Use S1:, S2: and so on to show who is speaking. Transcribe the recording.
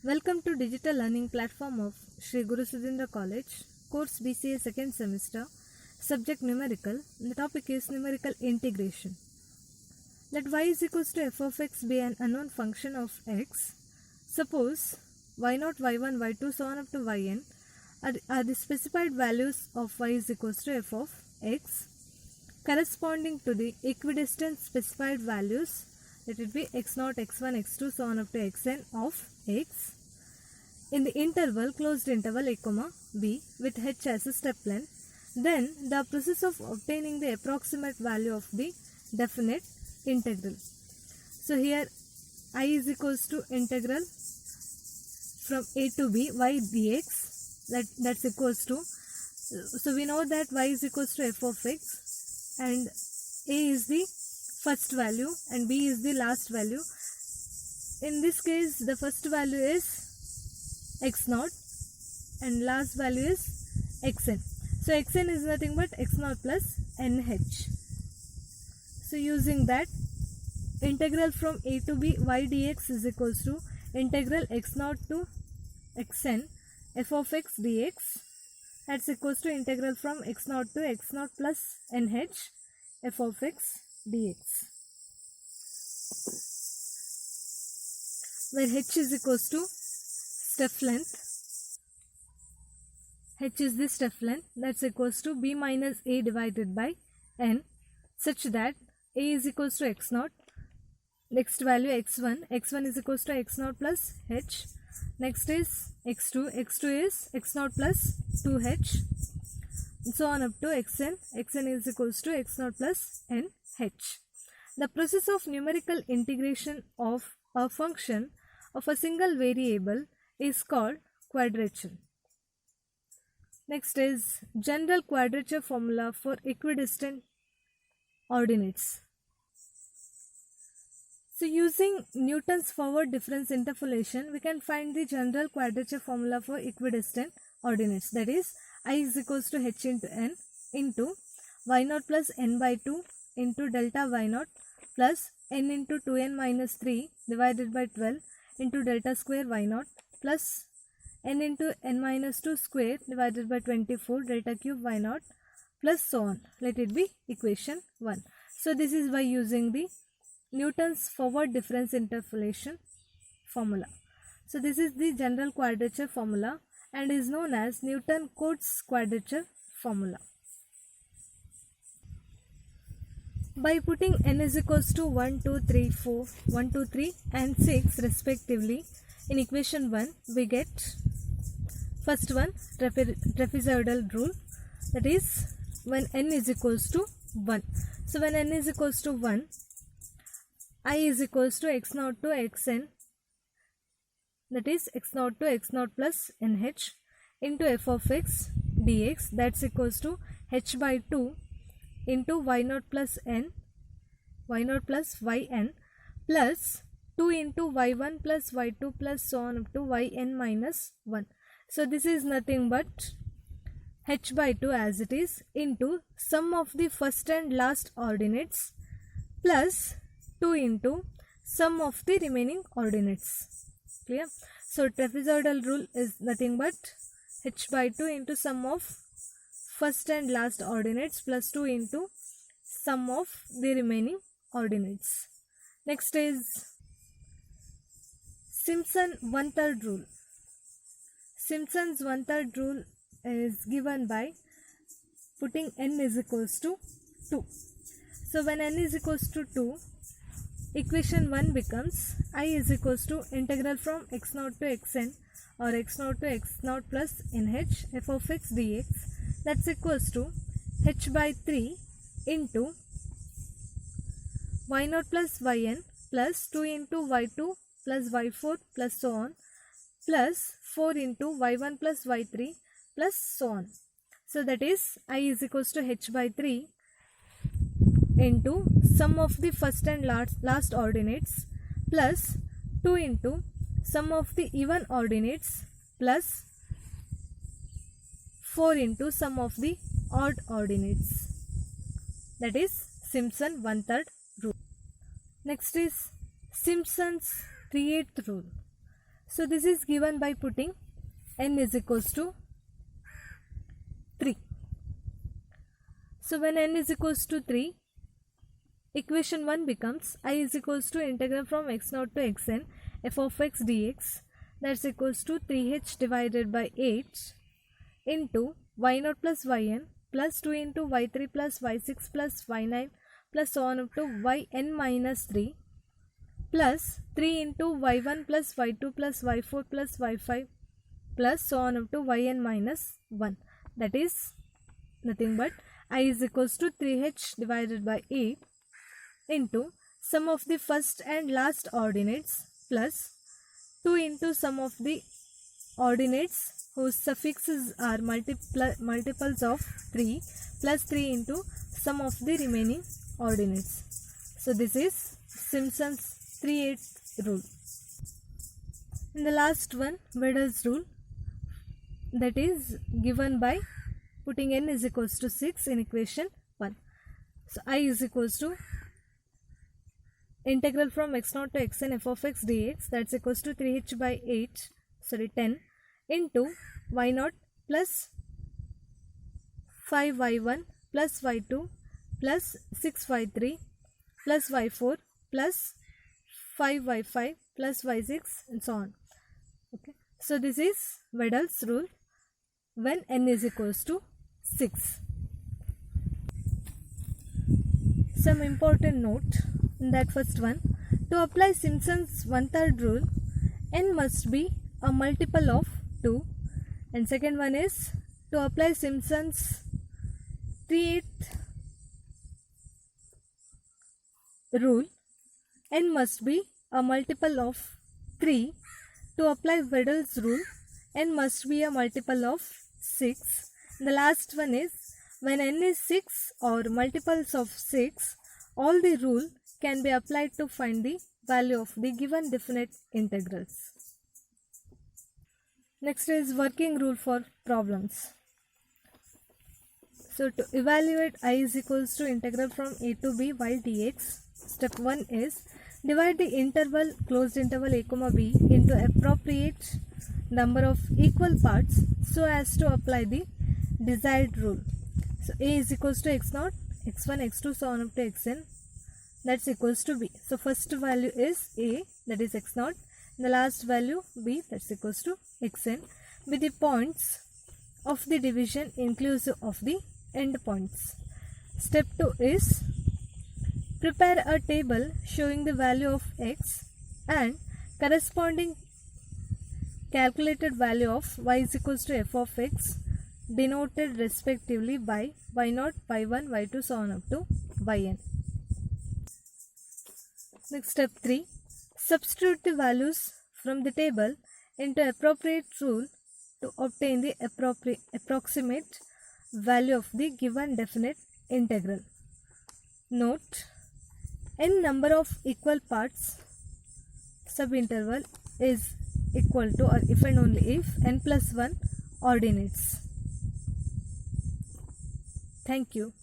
S1: Welcome to digital learning platform of Sri Guru Sudhindra College, course BCA second semester, subject numerical. The topic is numerical integration. Let y is equals to f of x be an unknown function of x. Suppose y0, y1, y2, so on up to yn are the specified values of y is equals to f of x corresponding to the equidistant specified values. Let it be x0, x1, x2, so on up to xn of x in the interval closed interval a comma b with h as a step length. Then the process of obtaining the approximate value of the definite integral. So here I is equals to integral from a to b y dx, that's equals to, so we know that y is equals to f of x and a is the first value and b is the last value. In this case the first value is x0 and last value is xn. So xn is nothing but x0 plus nh. So using that, integral from a to b y dx is equals to integral x0 to xn f of x dx, that's equals to integral from x0 to x0 plus nh f of x dx, where h is equals to step length. H is the step length, that's equals to b minus a divided by n, such that a is equals to x0, next value x1 is equals to x0 plus h, next is x2 is x0 plus 2h, and so on up to xn is equals to x0 plus nh. The process of numerical integration of a function of a single variable is called quadrature. Next is general quadrature formula for equidistant ordinates. So using Newton's forward difference interpolation, we can find the general quadrature formula for equidistant ordinates, that is I is equals to h into n into y0 plus n by 2 into delta y0 plus n into 2n minus 3 divided by 12 into delta square y0 plus n into n minus 2 square divided by 24 delta cube y0 plus so on. Let it be equation 1. So this is by using the Newton's forward difference interpolation formula. So this is the general quadrature formula and is known as Newton-Cotes quadrature formula. By putting n is equals to 1, 2, 3, 4, 1, 2, 3 and 6 respectively in equation 1, we get first one trapezoidal rule, that is when n is equals to 1. So when n is equals to 1, I is equals to x0 to xn, that is x0 to x0 plus nh into f of x dx, that's equals to h by 2 into y0 plus n, y0 plus yn plus 2 into y1 plus y2 plus so on up to yn minus 1. So this is nothing but h by 2 as it is into sum of the first and last ordinates plus 2 into sum of the remaining ordinates. Clear? So trapezoidal rule is nothing but h by 2 into sum of first and last ordinates plus 2 into sum of the remaining ordinates. Next is Simpson one-third rule. Simpson's one-third rule is given by putting n is equals to 2. So when n is equals to 2, equation 1 becomes I is equals to integral from x0 to xn or x0 to x0 plus nh f of x dx, that's equals to h by 3 into y0 plus yn plus 2 into y2 plus y4 plus so on plus 4 into y1 plus y3 plus so on. So that is I is equals to h by 3 into sum of the first and last ordinates plus 2 into sum of the even ordinates plus 4 into sum of the odd ordinates, that is Simpson one-third rule. Next is Simpson's 3/8 rule. So this is given by putting n is equals to 3. So when n is equals to 3, equation 1 becomes I is equals to integral from x0 to xn f of x dx, that's equals to 3h divided by 8 into y0 plus yn plus 2 into y3 plus y6 plus y9 plus so on up to yn minus 3 plus 3 into y1 plus y2 plus y4 plus y5 plus so on up to yn minus 1. That is nothing but I is equals to 3h divided by 8 into sum of the first and last ordinates plus 2 into sum of the ordinates whose suffixes are multiples of 3 plus 3 into sum of the remaining ordinates. So this is Simpson's 3/8 rule. And the last one, Wedel's rule, that is given by putting n is equals to 6 in equation 1. So I is equals to integral from x0 to xn f of x dx, that's equals to 3h by 10 into y0 plus 5y1 plus y2 plus 6y3 plus y4 plus 5y5 plus y6 and so on. Okay. So this is Wedel's rule when n is equals to 6. Some important note in that first one, to apply Simpson's 1/3 rule, n must be a multiple of 2, and second one is to apply Simpson's 3/8 rule, n must be a multiple of 3. To apply Wedel's rule, n must be a multiple of 6. The last one is when n is 6 or multiples of 6, all the rule can be applied to find the value of the given definite integrals. Next is working rule for problems. So to evaluate I is equals to integral from a to b y dx, step 1 is divide the interval closed interval a comma b into appropriate number of equal parts so as to apply the desired rule. So a is equals to x0, x1, x2 so on up to xn, that's equals to b. So first value is a, that is x0, the last value b, that's equals to xn, with the points of the division inclusive of the end points. Step 2 is prepare a table showing the value of x and corresponding calculated value of y is equals to f of x, denoted respectively by y0, y1, y2 so on up to yn. Next, step 3, substitute the values from the table into appropriate rule to obtain the approximate value of the given definite integral. Note, n number of equal parts subinterval is equal to, or if and only if, n plus 1 ordinates. Thank you.